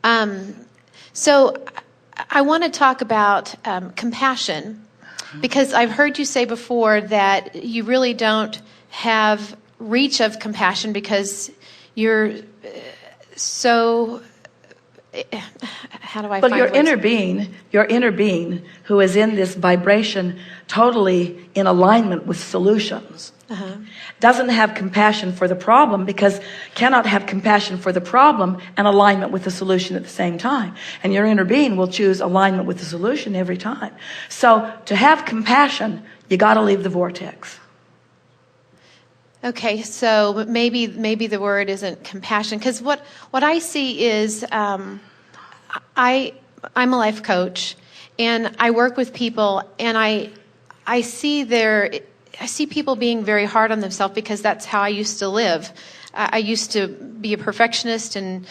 So I want to talk about compassion, because I've heard you say before that you really don't have reach of compassion because you're so... How do I find your words? Your inner being, who is in this vibration totally in alignment with solutions, doesn't have compassion for the problem, because cannot have compassion for the problem and alignment with the solution at the same time. And your inner being will choose alignment with the solution every time. So to have compassion, you got to leave the vortex. Okay, so maybe the word isn't compassion, because what I see is I'm a life coach, and I work with people, and I see people being very hard on themselves, because that's how I used to live. I used to be a perfectionist, and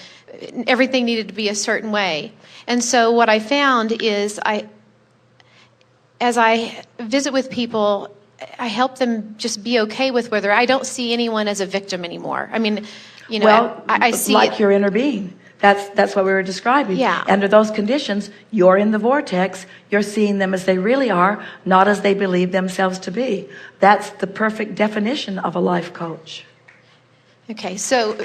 everything needed to be a certain way. And so what I found is as I visit with people, I help them just be okay with where they're at. I don't see anyone as a victim anymore. I mean, I see like your inner being. That's what we were describing. Yeah. Under those conditions, you're in the vortex. You're seeing them as they really are, not as they believe themselves to be. That's the perfect definition of a life coach. Okay, so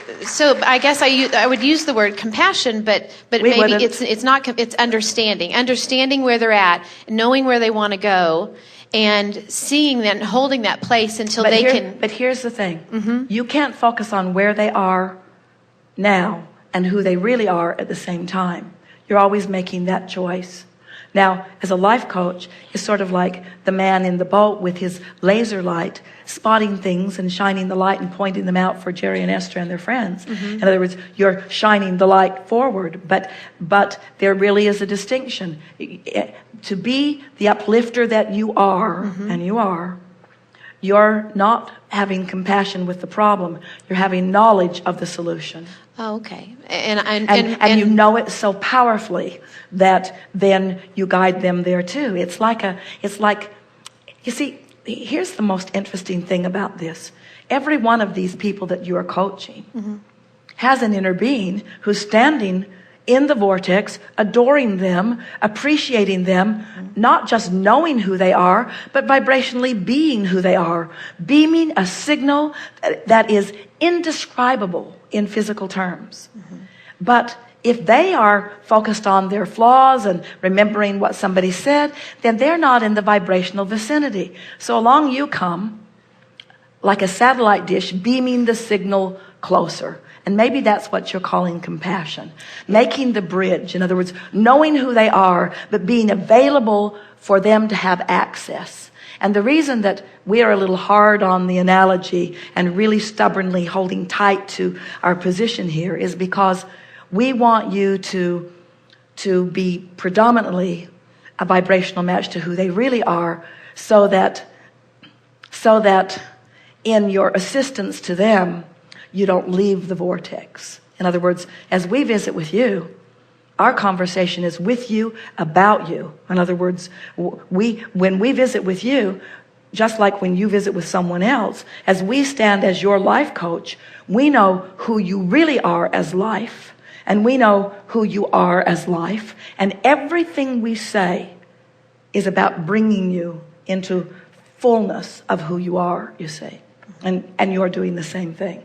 I guess I would use the word compassion, but maybe it's not. It's understanding where they're at, knowing where they want to go, and seeing them, holding that place until they can. But here's the thing: you can't focus on where they are now and who they really are at the same time. You're always making that choice. Now, as a life coach, it's sort of like the man in the boat with his laser light, spotting things and shining the light and pointing them out for Jerry and Esther and their friends. In other words, you're shining the light forward, but there really is a distinction. To be the uplifter that you are, and you are, you're not having compassion with the problem. You're having knowledge of the solution. Oh, okay. And you know it so powerfully that then you guide them there too. It's like you see, here's the most interesting thing about this. Every one of these people that you are coaching has an inner being who's standing in the vortex, adoring them, appreciating them, not just knowing who they are, but vibrationally being who they are, beaming a signal that is indescribable in physical terms. But if they are focused on their flaws and remembering what somebody said, then they're not in the vibrational vicinity. So along you come, like a satellite dish, beaming the signal closer. And maybe that's what you're calling compassion. Making the bridge. In other words, knowing who they are, but being available for them to have access. And the reason that we are a little hard on the analogy and really stubbornly holding tight to our position here is because we want you to be predominantly a vibrational match to who they really are, so that in your assistance to them, you don't leave the vortex. In other words, as we visit with you, our conversation is with you, about you. In other words, when we visit with you, just like when you visit with someone else, as we stand as your life coach, we know who you really are as life, and we know who you are as life, and everything we say is about bringing you into fullness of who you are, you see. And you're doing the same thing.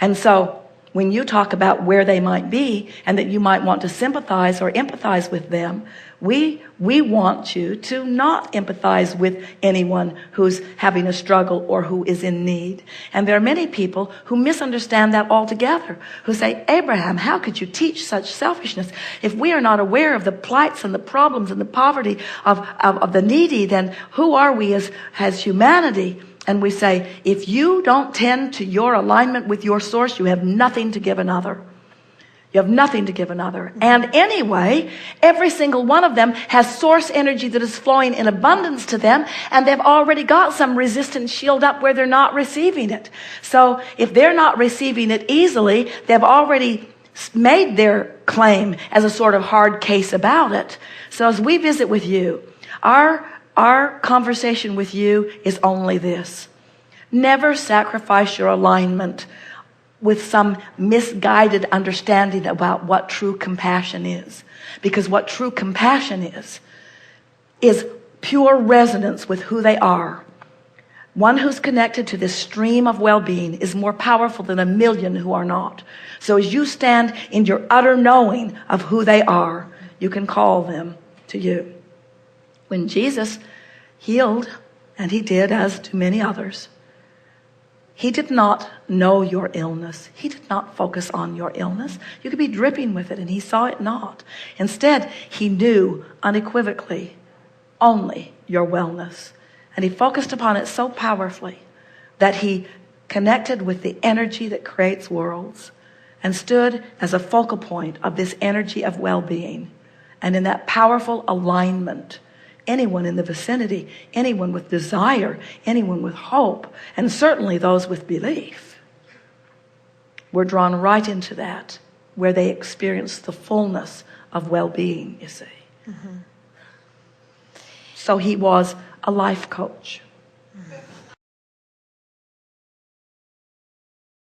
And so when you talk about where they might be and that you might want to sympathize or empathize with them, we want you to not empathize with anyone who's having a struggle or who is in need. And there are many people who misunderstand that altogether, who say, Abraham, how could you teach such selfishness? If we are not aware of the plights and the problems and the poverty of the needy, then who are we as humanity? And we say, if you don't tend to your alignment with your source, you have nothing to give another. You have nothing to give another. And anyway, every single one of them has source energy that is flowing in abundance to them, and they've already got some resistance shield up where they're not receiving it. So if they're not receiving it easily, they've already made their claim as a sort of hard case about it. So as we visit with you, our conversation with you is only this. Never sacrifice your alignment with some misguided understanding about what true compassion is. Because what true compassion is pure resonance with who they are. One who's connected to this stream of well-being is more powerful than 1,000,000 who are not. So as you stand in your utter knowing of who they are, you can call them to you. When Jesus healed, and he did, as do many others, he did not know your illness. He did not focus on your illness. You could be dripping with it, and he saw it not. Instead, he knew unequivocally only your wellness. And he focused upon it so powerfully that he connected with the energy that creates worlds and stood as a focal point of this energy of well-being. And in that powerful alignment, anyone in the vicinity, anyone with desire, anyone with hope, and certainly those with belief, were drawn right into that, where they experienced the fullness of well-being, you see. Mm-hmm. So he was a life coach. Mm-hmm.